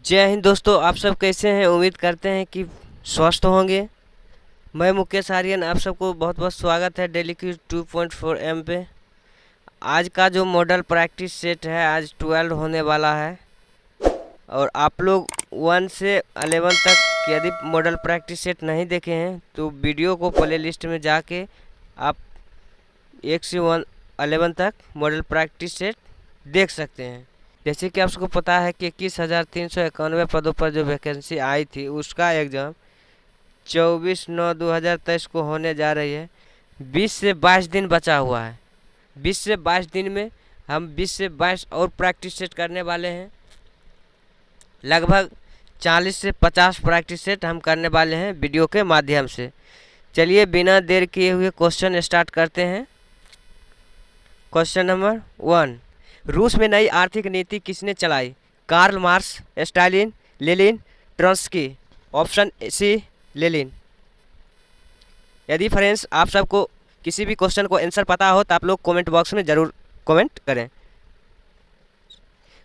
जय हिंद दोस्तों, आप सब कैसे हैं। उम्मीद करते हैं कि स्वस्थ होंगे। मैं मुकेश आर्यन, आप सबको बहुत बहुत स्वागत है डेली क्विज 2.4 एम पे। आज का जो मॉडल प्रैक्टिस सेट है, आज 12 होने वाला है। और आप लोग 1 से 11 तक यदि मॉडल प्रैक्टिस सेट नहीं देखे हैं तो वीडियो को प्ले लिस्ट में जाके आप 1 से 11 तक मॉडल प्रैक्टिस सेट देख सकते हैं। जैसे कि आप सबको पता है कि 21,391 पदों पर जो वैकेंसी आई थी उसका एग्ज़ाम 24/9/2023 को होने जा रही है। 20 से 22 दिन बचा हुआ है। 20 से 22 दिन में हम 20 से 22 और प्रैक्टिस सेट करने वाले हैं। लगभग 40 से 50 प्रैक्टिस सेट हम करने वाले हैं वीडियो के माध्यम से। चलिए बिना देर किए हुए क्वेश्चन स्टार्ट करते हैं। क्वेश्चन नंबर 1, रूस में नई आर्थिक नीति किसने चलाई? Karl Marx, Stalin, Lenin, Trotsky. Option C Lenin. यदि फ्रेंड्स आप सबको किसी भी क्वेश्चन को आंसर पता हो तो आप लोग कमेंट बॉक्स में ज़रूर कमेंट करें।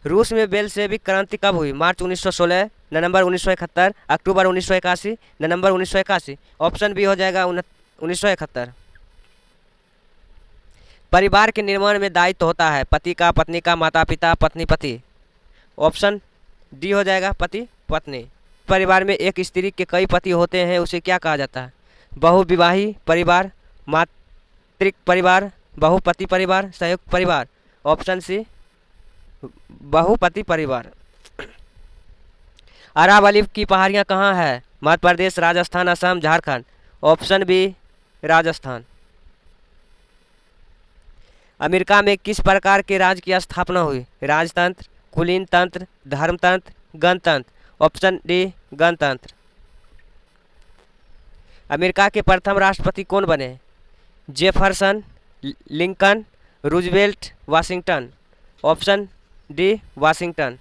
रूस में बेल्शेविक क्रांति कब हुई? मार्च 1916, नवंबर 1971, अक्टूबर 1981, नवंबर 1981। ऑप्शन बी हो जाएगा 1971। परिवार के निर्माण में दायित्व होता है पति का, पत्नी का, माता पिता, पत्नी पति। ऑप्शन डी हो जाएगा पति पत्नी। परिवार में एक स्त्री के कई पति होते हैं, उसे क्या कहा जाता है? बहुविवाही परिवार, मातृक परिवार, बहुपति परिवार, संयुक्त परिवार। ऑप्शन सी बहुपति परिवार। अरावली की पहाड़ियाँ कहाँ है? Madhya Pradesh, Rajasthan, Assam, Jharkhand. Option B Rajasthan. America में किस प्रकार के राज्य की स्थापना हुई? राजतंत्र, कुलीन तंत्र, धर्मतंत्र, गणतंत्र। ऑप्शन डी गणतंत्र। अमेरिका के प्रथम राष्ट्रपति कौन बने? Jefferson, Lincoln, Roosevelt, Washington. Option D Washington.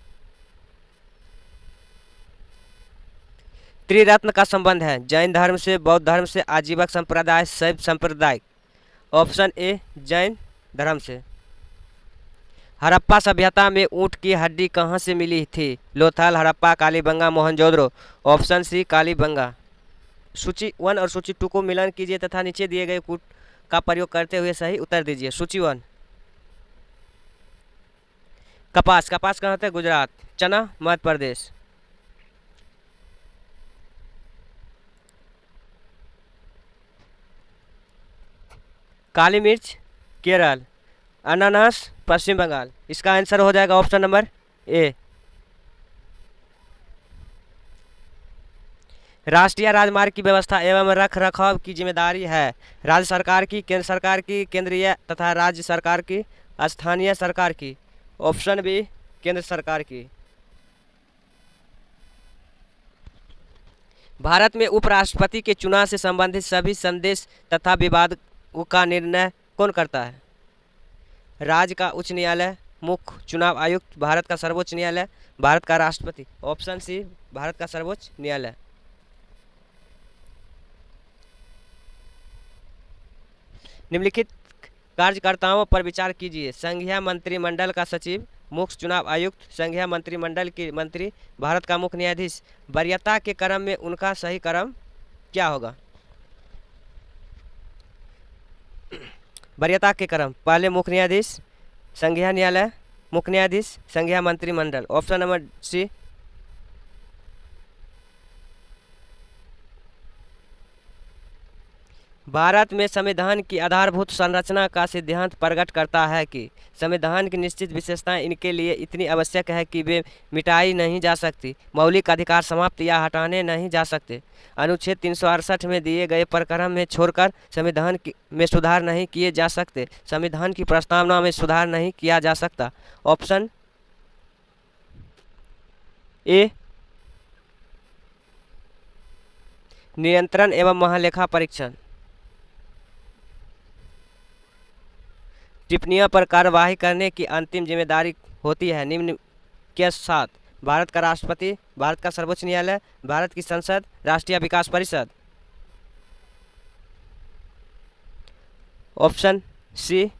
त्रिरत्न का संबंध है जैन धर्म से, बौद्ध धर्म से, आजीवक संप्रदाय, शैव संप्रदाय। ऑप्शन ए जैन धर्म से। हड़प्पा सभ्यता में ऊंट की हड्डी कहाँ से मिली थी? लोथल, हड़प्पा, कालीबंगा, मोहनजोदड़ो। Option C Kalibangan. सूची 1 और सूची 2 को मिलान कीजिए तथा नीचे दिए गए कूट का प्रयोग करते हुए सही उत्तर दीजिए। सूची 1, कपास। कपास कहाँ होता है? गुजरात। चना मध्य प्रदेश। काली मिर्च केरल। अनानास पश्चिम बंगाल। इसका आंसर हो जाएगा ऑप्शन नंबर ए। राष्ट्रीय राजमार्ग की व्यवस्था एवं रख रखाव की जिम्मेदारी है राज्य सरकार की, केंद्र सरकार की, केंद्रीय तथा राज्य सरकार की, स्थानीय सरकार की। ऑप्शन बी केंद्र सरकार की। भारत में उपराष्ट्रपति के चुनाव से संबंधित सभी संदेश तथा विवाद का निर्णय कौन करता है? राज्य का उच्च न्यायालय, मुख्य चुनाव आयुक्त, भारत का सर्वोच्च न्यायालय, भारत का राष्ट्रपति। ऑप्शन सी भारत का सर्वोच्च न्यायालय। निम्नलिखित कार्यकर्ताओं पर विचार कीजिए। संघीय मंत्रिमंडल का सचिव, मुख्य चुनाव आयुक्त, संघीय मंत्रिमंडल के मंत्री, भारत का मुख्य न्यायाधीश। वरीयता के क्रम में उनका सही क्रम क्या होगा? वरीयता के क्रम पहले मुख्य न्यायाधीश, संघीय न्यायालय, मुख्य न्यायाधीश, संघीय मंत्रिमंडल। Option number C. भारत में संविधान की आधारभूत संरचना का सिद्धांत प्रकट करता है कि संविधान की निश्चित विशेषताएं इनके लिए इतनी आवश्यक है कि वे मिटाई नहीं जा सकती। मौलिक अधिकार समाप्त या हटाने नहीं जा सकते। अनुच्छेद 368 में दिए गए प्रकरण में छोड़कर संविधान में सुधार नहीं किए जा सकते। संविधान की प्रस्तावना में सुधार नहीं किया जा सकता। ऑप्शन ए नियंत्रण एवं महालेखा परीक्षण। टिप्पणियों पर कार्यवाही करने की अंतिम जिम्मेदारी होती है निम्न के साथ भारत का राष्ट्रपति, भारत का सर्वोच्च न्यायालय, भारत की संसद, राष्ट्रीय विकास परिषद। ऑप्शन सी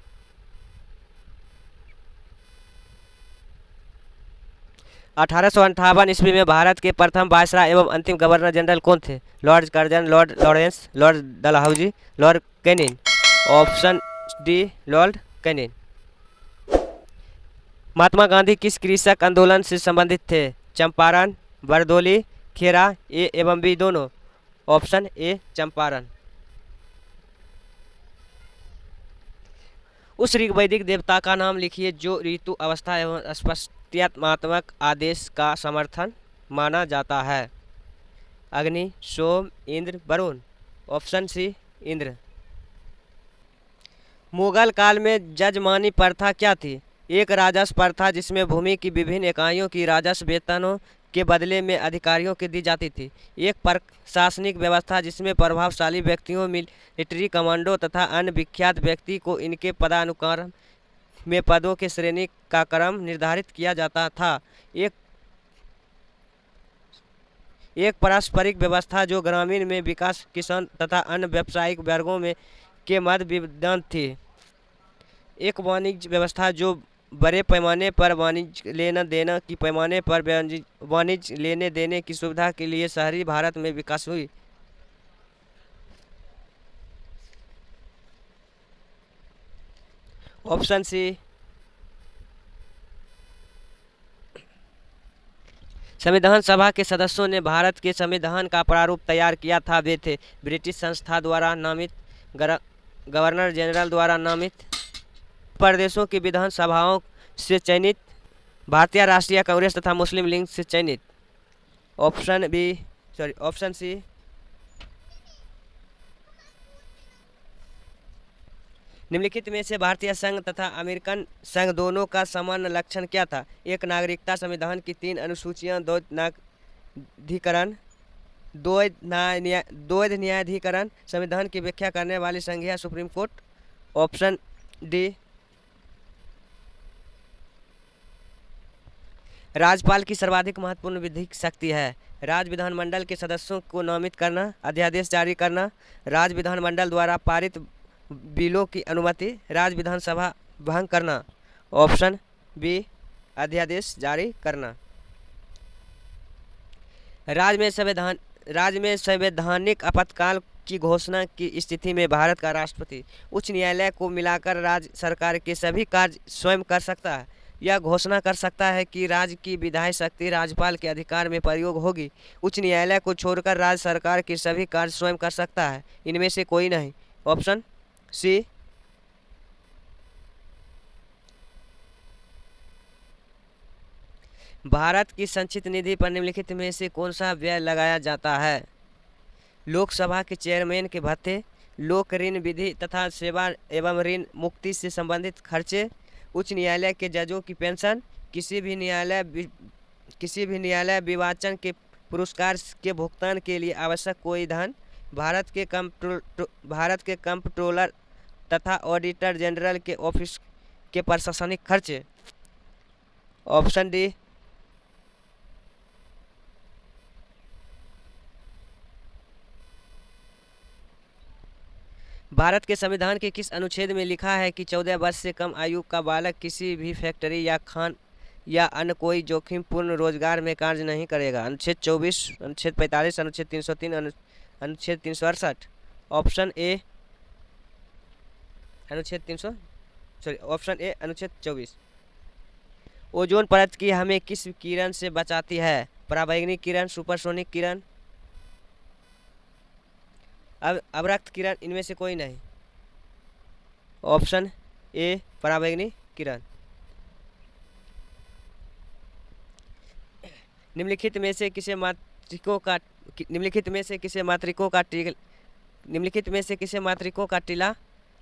1858 ईस्वी में भारत के प्रथम वायसराय एवं अंतिम गवर्नर जनरल कौन थे? Lord Curzon, lord Lawrence, lord Dalhousie, lord Canning. Option D lord Canning. Mahatma Gandhi किस कृषक आंदोलन से संबंधित थे? चंपारण, बरदोली, खेरा, ए एवं बी दोनों। Option A Champaran. उस ऋग्वैदिक देवता का नाम लिखिए जो ऋतु अवस्था एवं स्पष्टतात्मक आदेश का समर्थन माना जाता है। अग्नि, सोम, इंद्र, वरुण। Option C Indra. मुगल काल में जजमानी प्रथा क्या थी? एक राजस्व प्रथा जिसमें भूमि की विभिन्न इकाइयों की राजस्व वेतनों के बदले में अधिकारियों को दी जाती थी। एक प्रशासनिक व्यवस्था जिसमें प्रभावशाली व्यक्तियों, मिलिट्री कमांडो तथा अन्य विख्यात व्यक्ति को इनके पदानुक्रम में पदों के श्रेणी का क्रम निर्धारित किया जाता था। एक पारस्परिक व्यवस्था जो ग्रामीण में विकास, किसान तथा अन्य व्यावसायिक वर्गों में के मध्य विद्यमान थी। एक वाणिज्य व्यवस्था जो बड़े पैमाने पर वाणिज्य लेना देना की पैमाने पर वाणिज्य लेने देने की सुविधा के लिए शहरी भारत में विकास हुई। Option C. संविधान सभा के सदस्यों ने भारत के संविधान का प्रारूप तैयार किया था। वे थे ब्रिटिश संस्था द्वारा नामित, गवर्नर जनरल द्वारा नामित, प्रदेशों की विधानसभाओं से चयनित, भारतीय राष्ट्रीय कांग्रेस तथा मुस्लिम लीग से चयनित। Option C. निम्नलिखित में से भारतीय संघ तथा अमेरिकन संघ दोनों का सामान्य लक्षण क्या था? एक, नागरिकता संविधान की 3 अनुसूचियां, द्वैध न्यायाधिकरण, संविधान की व्याख्या करने वाली संघीय सुप्रीम कोर्ट। Option D. राज्यपाल की सर्वाधिक महत्वपूर्ण विधिक शक्ति है? राज्य विधानमंडल के सदस्यों को नामित करना, अध्यादेश जारी करना, राज्य विधानमंडल द्वारा पारित बिलों की अनुमति, राज्य विधानसभा भंग करना। ऑप्शन बी अध्यादेश जारी करना। राज्य में संवैधानिक आपातकाल की घोषणा की स्थिति में भारत का राष्ट्रपति उच्च न्यायालय को मिलाकर राज्य सरकार के सभी कार्य स्वयं कर सकता है। यह घोषणा कर सकता है कि राज्य की विधायी शक्ति राज्यपाल के अधिकार में प्रयोग होगी। उच्च न्यायालय को छोड़कर राज्य सरकार के सभी कार्य स्वयं कर सकता है। इनमें से कोई नहीं। Option C. भारत की संचित निधि पर निम्नलिखित में से कौन सा व्यय लगाया जाता है? लोकसभा के चेयरमैन के भत्ते, लोक ऋण विधि तथा सेवा एवं ऋण मुक्ति से संबंधित खर्चे, उच्च न्यायालय के जजों की पेंशन, किसी भी न्यायालय विवाचन के पुरस्कार के भुगतान के लिए आवश्यक कोई धन, भारत के कंप्ट्रोलर तथा ऑडिटर जनरल के ऑफिस के प्रशासनिक खर्चे। Option D. भारत के संविधान के किस अनुच्छेद में लिखा है कि 14 वर्ष से कम आयु का बालक किसी भी फैक्ट्री या खान या अन्य कोई जोखिमपूर्ण रोजगार में कार्य नहीं करेगा? अनुच्छेद 24, अनुच्छेद 45, अनुच्छेद 303, अनुच्छेद 368। ऑप्शन ए अनुच्छेद 24। ओजोन परत की हमें किस किरण से बचाती है? पराबैंगनी किरण, सुपरसोनिक किरण, अवरक्त किरण। इनमें से कोई नहीं। ऑप्शन ए पराबैंगनी किरण। निम्नलिखित में से किसे मातृकों का टीला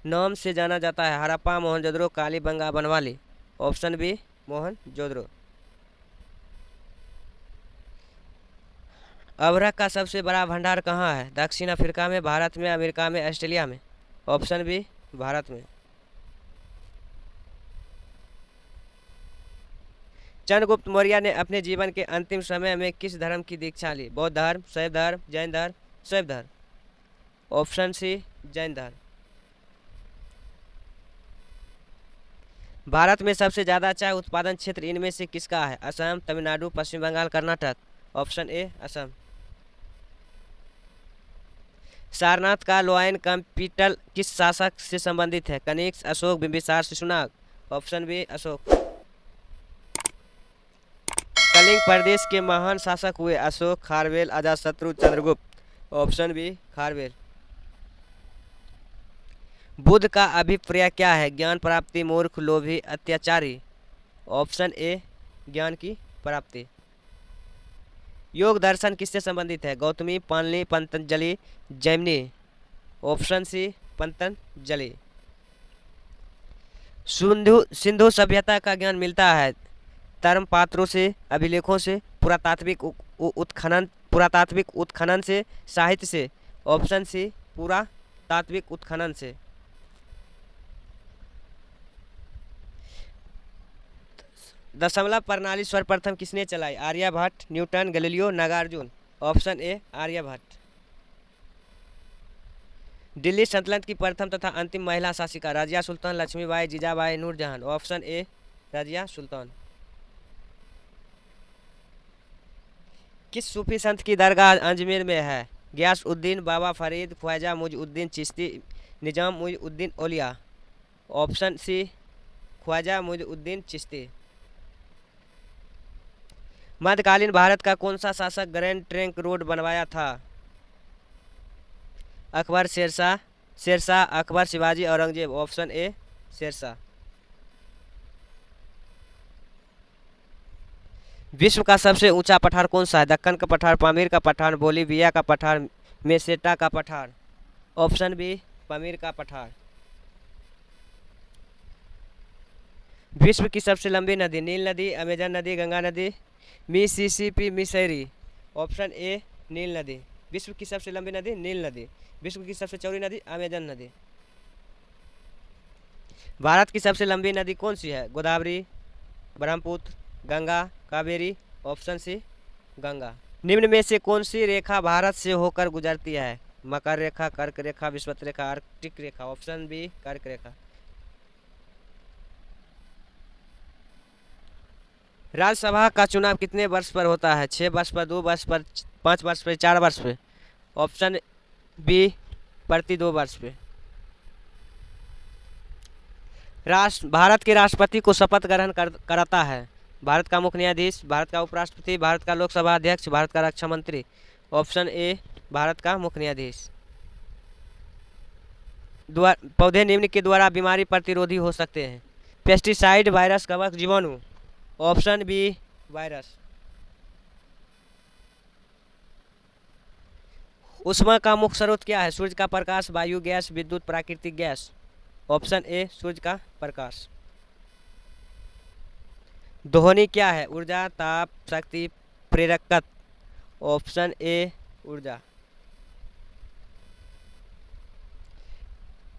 नाम से जाना जाता है? हड़प्पा, मोहनजोदड़ो, कालीबंगा, बनवाली। Option B Mohenjodaro. अभ्रक का सबसे बड़ा भंडार कहाँ है? दक्षिण अफ्रीका में, भारत में, अमेरिका में, ऑस्ट्रेलिया में। ऑप्शन बी भारत में। चंद्रगुप्त मौर्य ने अपने जीवन के अंतिम समय में किस धर्म की दीक्षा ली? बौद्ध धर्म, शैव धर्म, जैन धर्म, शैव धर्म। ऑप्शन सी जैन धर्म। भारत में सबसे ज़्यादा चाय उत्पादन क्षेत्र इनमें से किसका है? असम, तमिलनाडु, पश्चिम बंगाल, कर्नाटक। Option A Assam. सारनाथ का लोयन कैपिटल किस शासक से संबंधित है? कनिष्क, अशोक, बिंबिसार, शिशुनाग। Option B Ashoka. कलिंग प्रदेश के महान शासक हुए? अशोक, खारवेल, अजातशत्रु, चंद्रगुप्त। Option B Kharavela. बुद्ध का अभिप्राय क्या है? ज्ञान प्राप्ति, मूर्ख, लोभी, अत्याचारी। ऑप्शन ए ज्ञान की प्राप्ति। योग दर्शन किससे संबंधित है? गौतमी, पाणिनि, पतंजलि, जैमिनी। Option C Patanjali. सिंधु सभ्यता का ज्ञान मिलता है धर्मपात्रों से, अभिलेखों से, पुरातात्विक उत्खनन से, साहित्य से। ऑप्शन सी पुरातात्विक उत्खनन से। दशमलव प्रणाली सर्वप्रथम किसने चलाई? Aryabhatta, Newton, Galileo, Nagarjuna. Option A Aryabhatta. Delhi सल्तनत की प्रथम तथा अंतिम महिला शासिका? रजिया सुल्तान, लक्ष्मीबाई, जीजाबाई, नूरजहां। Option A Razia Sultan. किस सूफी संत की दरगाह अजमेर में है? गयास उद्दीन, बाबा फरीद, ख्वाजा मुइजुद्दीन चिश्ती, निजाम मुइजुद्दीन औलिया। Option C Khwaja Muinuddin Chishti. मध्यकालीन भारत का कौन सा शासक ग्रैंड ट्रंक रोड बनवाया था? अकबर, शेरशाह, अकबर, शिवाजी, औरंगजेब। Option A Shershah. विश्व का सबसे ऊंचा पठार कौन सा है? दक्कन का पठार, पामीर का पठार, बोलीविया का पठार, मेसेटा का पठार। ऑप्शन बी पामीर का पठार। विश्व की सबसे लंबी नदी? नील नदी, अमेजन नदी, गंगा नदी, मिसिसिपी, मिसौरी। ऑप्शन ए नील नदी। विश्व की सबसे लंबी नदी नील नदी। विश्व की सबसे चौड़ी नदी अमेजन नदी। भारत की सबसे लंबी नदी कौन सी है? गोदावरी, ब्रह्मपुत्र, गंगा, कावेरी। Option C Ganga. निम्न में से कौन सी रेखा भारत से होकर गुजरती है? मकर रेखा, कर्क रेखा, विषुवत रेखा, आर्कटिक रेखा। ऑप्शन बी कर्क रेखा। राज्यसभा का चुनाव कितने वर्ष पर होता है? 6 वर्ष पर, 2 वर्ष पर, 5 वर्ष पर, 4 वर्ष पे। ऑप्शन बी प्रति 2 वर्ष पे। भारत के राष्ट्रपति को शपथ ग्रहण कराता है? भारत का मुख्य न्यायाधीश, भारत का उपराष्ट्रपति, भारत का लोकसभा अध्यक्ष, भारत का रक्षा मंत्री। ऑप्शन ए भारत का मुख्य न्यायाधीश। पौधे निम्न के द्वारा बीमारी प्रतिरोधी हो सकते हैं? पेस्टिसाइड, वायरस, कवक, जीवाणु। Option B virus. ऊष्मा का मुख्य स्रोत क्या है? सूर्य का प्रकाश, वायु, गैस, विद्युत, प्राकृतिक गैस। ऑप्शन ए सूर्य का प्रकाश। ध्वनि क्या है? ऊर्जा, ताप, शक्ति, प्रेरकत्व। ऑप्शन ए ऊर्जा।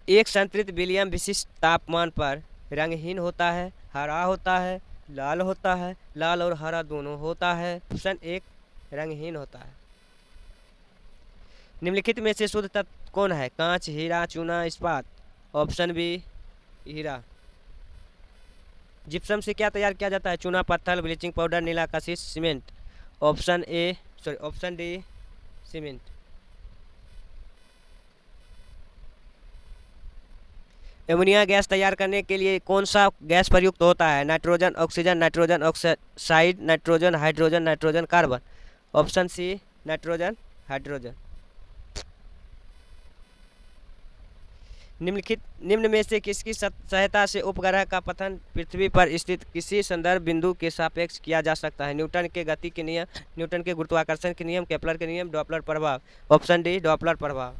एक संतृप्त विलियम विशिष्ट तापमान पर रंगहीन होता है, हरा होता है, लाल होता है, लाल और हरा दोनों होता है। ऑप्शन एक रंगहीन होता है। निम्नलिखित में से शुद्ध तत्व कौन है? कांच, हीरा, चूना, इस्पात। ऑप्शन बी हीरा। जिप्सम से क्या तैयार किया जाता है? चूना, पत्थर, ब्लीचिंग पाउडर, नीला कशिश, cement. Option D cement. Ammonia gas तैयार करने के लिए कौन सा गैस प्रयुक्त होता है? Nitrogen, oxygen, nitrogen oxide, nitrogen hydrogen, nitrogen carbon. Option C nitrogen hydrogen. निम्न में से किसकी सहायता से उपग्रह का पतन पृथ्वी पर स्थित किसी संदर्भ बिंदु के सापेक्ष किया जा सकता है? न्यूटन के गति के नियम, न्यूटन के गुरुत्वाकर्षण के नियम, केपलर के नियम, डॉपलर प्रभाव। ऑप्शन डी डॉपलर प्रभाव।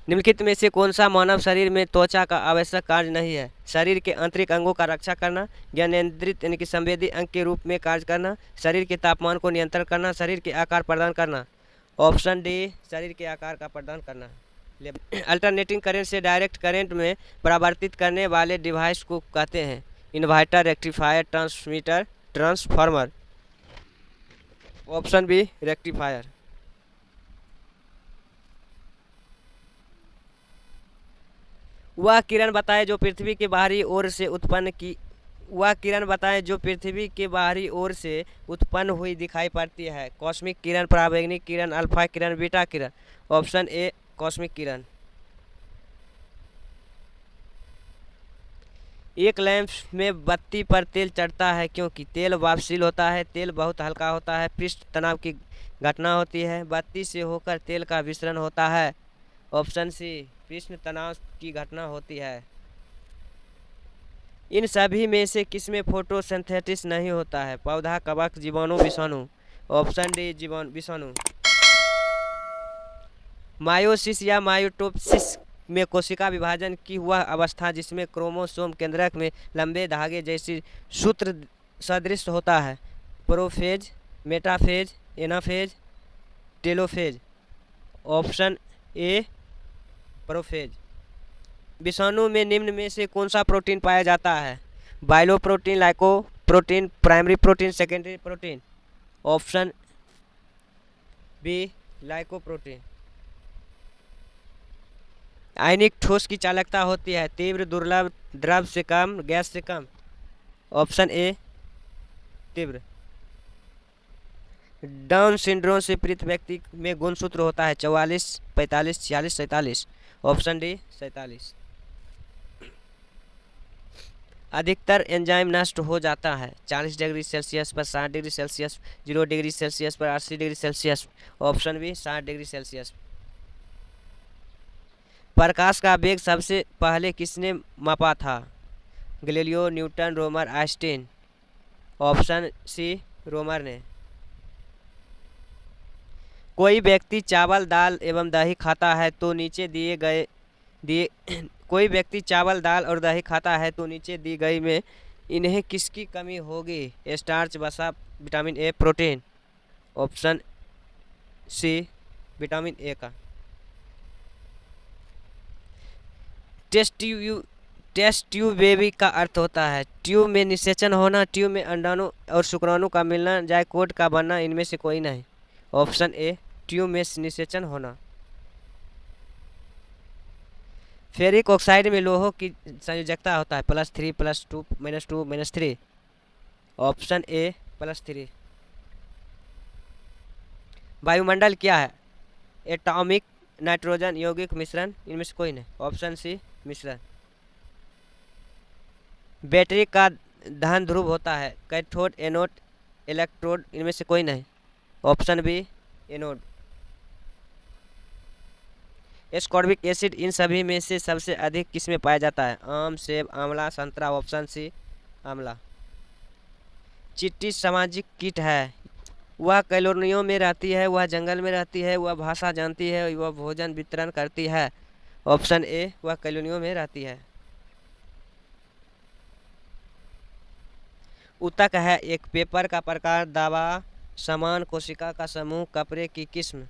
निम्नलिखित में से कौन सा मानव शरीर में त्वचा का आवश्यक कार्य नहीं है? शरीर के आंतरिक अंगों का रक्षा करना, ज्ञानेंद्रित यानी कि संवेदी अंग के रूप में कार्य करना, शरीर के तापमान को नियंत्रण करना, शरीर के आकार प्रदान करना। ऑप्शन डी शरीर के आकार का प्रदान करना। अल्टरनेटिंग करंट से डायरेक्ट करंट में परिवर्तित करने वाले डिवाइस को कहते हैं? Inverter, rectifier, transmitter, transformer. Option B rectifier. वह किरण बताएं जो पृथ्वी के बाहरी ओर से उत्पन्न की वह किरण बताएं जो पृथ्वी के बाहरी ओर से उत्पन्न हुई दिखाई पड़ती है। कॉस्मिक किरण, पराबैंगनी किरण, अल्फा किरण, बीटा किरण। ऑप्शन ए कॉस्मिक किरण। एक लैंप में बत्ती पर तेल चढ़ता है क्योंकि तेल वाष्पशील होता है, तेल बहुत हल्का होता है, पृष्ठ तनाव की घटना होती है, बत्ती से होकर तेल का विसरण होता है। ऑप्शन सी पृष्ठ तनाव की घटना होती है। इन सभी में से किसमें फोटोसिंथेसिस नहीं होता है? पौधा, कवक, जीवाणु, विषाणु। ऑप्शन डी जीवाणु, विषाणु। मायोसिस या मायोटोसिस में कोशिका विभाजन की वह अवस्था जिसमें क्रोमोसोम केंद्रक में लंबे धागे जैसी सूत्र सदृश होता है। Prophase, metaphase, anaphase, telophase. Option A prophase. विषाणु में निम्न में से कौन सा प्रोटीन पाया जाता है? बाइलो protein, lyco protein, primary protein, secondary protein. Option B lyco protein. आयनिक ठोस की चालकता होती है तीव्र, दुर्लभ, द्रव से कम, गैस से कम। ऑप्शन ए तीव्र। डाउन सिंड्रोम से पीड़ित व्यक्ति में गुणसूत्र होता है 44, 45, 46, 47। Option D 47। अधिकतर एंजाइम नष्ट हो जाता है 40 डिग्री सेल्सियस पर, 60 डिग्री सेल्सियस, 0 डिग्री सेल्सियस पर, 80 degree Celsius. Option B 60 degree Celsius. प्रकाश का वेग सबसे पहले किसने मापा था? Galileo, Newton, Romer, Einstein. Option C Romer ने। कोई व्यक्ति चावल, दाल एवं दही खाता है तो नीचे दिए कोई व्यक्ति चावल, दाल और दही खाता है तो नीचे दी गई में इन्हें किसकी कमी होगी? स्टार्च, वसा, vitamin A, protein. Option C vitamin A का। टेस्ट ट्यूब बेबी का अर्थ होता है ट्यूब में निषेचन होना, ट्यूब में अंडाणु और शुक्राणु का मिलना, जायकोट का बनना, इनमें से कोई नहीं। ऑप्शन ए ट्यूब में निषेचन होना। फेरिक ऑक्साइड में लोहों की संयोजकता होता है +3, +2, -2, -3। Option A +3। वायुमंडल क्या है? एटॉमिक, नाइट्रोजन, यौगिक, मिश्रण, इनमें से कोई नहीं। ऑप्शन सी मिश्रण। बैटरी का धन ध्रुव होता है कैथोड, एनोड, इलेक्ट्रोड, इनमें से कोई नहीं। Option B anode. Ascorbic acid इन सभी में से सबसे अधिक किसमें पाया जाता है? आम, सेब, आंवला, संतरा। ऑप्शन सी आंवला। चींटी सामाजिक कीट है। वह कॉलोनियों में रहती है, वह जंगल में रहती है, वह भाषा जानती है, वह भोजन वितरण करती है। ऑप्शन ए वह कॉलोनियों में रहती है। ऊतक है एक पेपर का प्रकार, दवा, समान कोशिका का समूह, कपड़े की किस्म।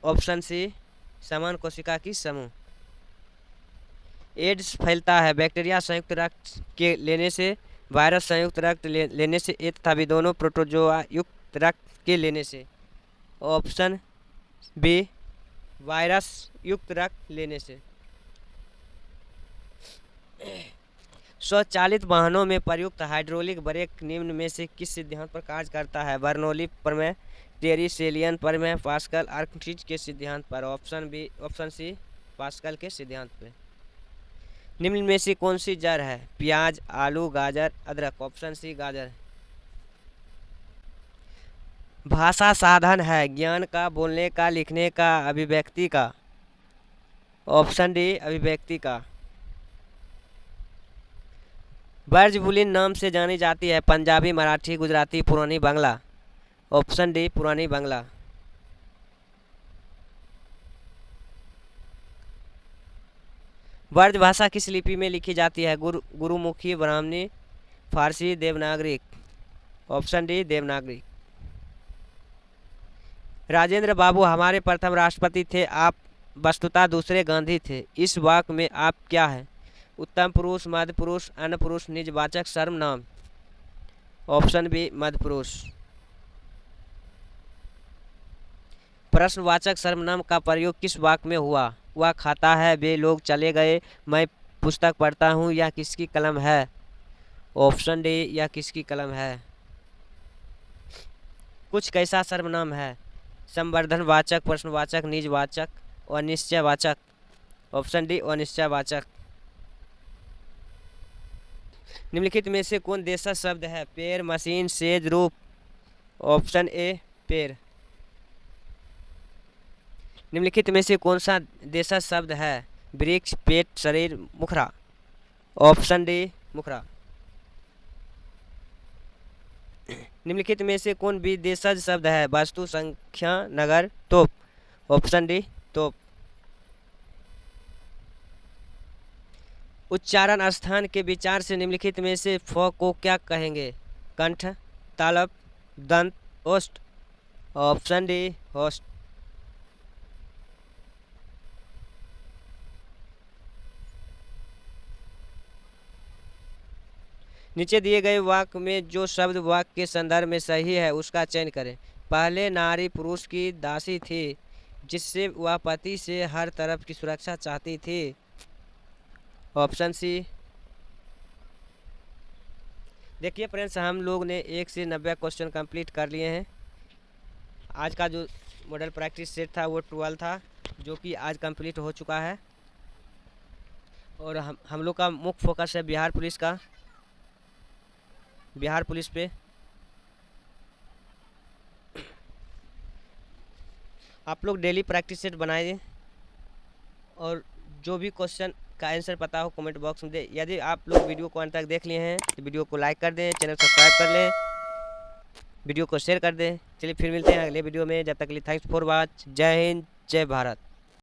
ऑप्शन सी समान कोशिका की समूह। एड्स फैलता है बैक्टीरिया संयुक्त रक्त के लेने से, वायरस संयुक्त रक्त लेने से, ए तथा बी दोनों प्रोटोजोआ युक्त रक्त के लेने से। ऑप्शन बी वायरस युक्त रक्त लेने से। स्वचालित वाहनों में प्रयुक्त हाइड्रोलिक ब्रेक निम्न में से किस सिद्धांत पर कार्य करता है? बर्नौली प्रमेय, टेरी-सेलियन प्रमेय, पास्कल आर्किमिडीज के सिद्धांत पर। ऑप्शन सी पास्कल के सिद्धांत पर। निम्न में से कौन सी जड़ है? प्याज, आलू, गाजर, अदरक। ऑप्शन सी गाजर। भाषा साधन है ज्ञान का, बोलने का, लिखने का, अभिव्यक्ति का। ऑप्शन डी अभिव्यक्ति का। ब्रजबुलिन नाम से जानी जाती है पंजाबी, मराठी, गुजराती, पुरानी बांग्ला। ऑप्शन डी पुरानी बांग्ला। ब्रज भाषा किस लिपि में लिखी जाती है? गुरुमुखी, ब्राह्मणी, फारसी, देवनागरी। Option D Devanagari. राजेंद्र बाबू हमारे प्रथम राष्ट्रपति थे, आप वस्तुतः दूसरे गांधी थे। इस वाक्य में आप क्या है? उत्तम पुरुष, मध्य पुरुष, अन्य पुरुष, निजवाचक, सर्वनाम। ऑप्शन बी मध्य पुरुष। प्रश्नवाचक सर्वनाम का प्रयोग किस वाक्य में हुआ? वह खाता है, वे लोग चले गए, मैं पुस्तक पढ़ता हूँ, यह किसकी कलम है? ऑप्शन डी, यह किसकी कलम है? कुछ कैसा सर्वनाम है? संवर्धनवाचक, प्रश्नवाचक, निजवाचक, अनिश्चयवाचक। Option D, अनिश्चयवाचक। निम्नलिखित में से कौन देशज शब्द है? पेड़, मशीन, सेज, रूप। ऑप्शन ए, पेड़। निम्नलिखित में से कौन सा देशज शब्द है? वृक्ष, पेट, शरीर, मुखरा। Option D, मुखरा। निम्नलिखित में से कौन विदेशज शब्द है? वस्तु, संख्या, नगर, तोप। ऑप्शन डी, तोप। उच्चारण स्थान के विचार से निम्नलिखित में से फ को क्या कहेंगे? कंठ, तालव, दंत, ओष्ठ। Option D, ओष्ठ। नीचे दिए गए वाक्य में जो शब्द वाक्य के संदर्भ में सही है उसका चयन करें। पहले नारी पुरुष की दासी थी, जिससे वह पति से हर तरफ की सुरक्षा चाहती थी। Option C. देखिए फ्रेंड्स, हम लोग ने 1 से 90 क्वेश्चन कंप्लीट कर लिए हैं। आज का जो मॉडल प्रैक्टिस सेट था वो 12 था, जो कि आज कंप्लीट हो चुका है। और हम लोग का मुख्य फोकस है बिहार पुलिस का, बिहार पुलिस पे। आप लोग डेली प्रैक्टिस सेट बनाइए और जो भी क्वेश्चन का आंसर पता हो कमेंट बॉक्स में दे। यदि आप लोग वीडियो को अंत तक देख लिए हैं तो वीडियो को लाइक कर दें, चैनल सब्सक्राइब कर लें, वीडियो को शेयर कर दें। चलिए फिर मिलते हैं अगले वीडियो में, जब तक के लिए थैंक्स फॉर वॉच। जय हिंद, जय भारत।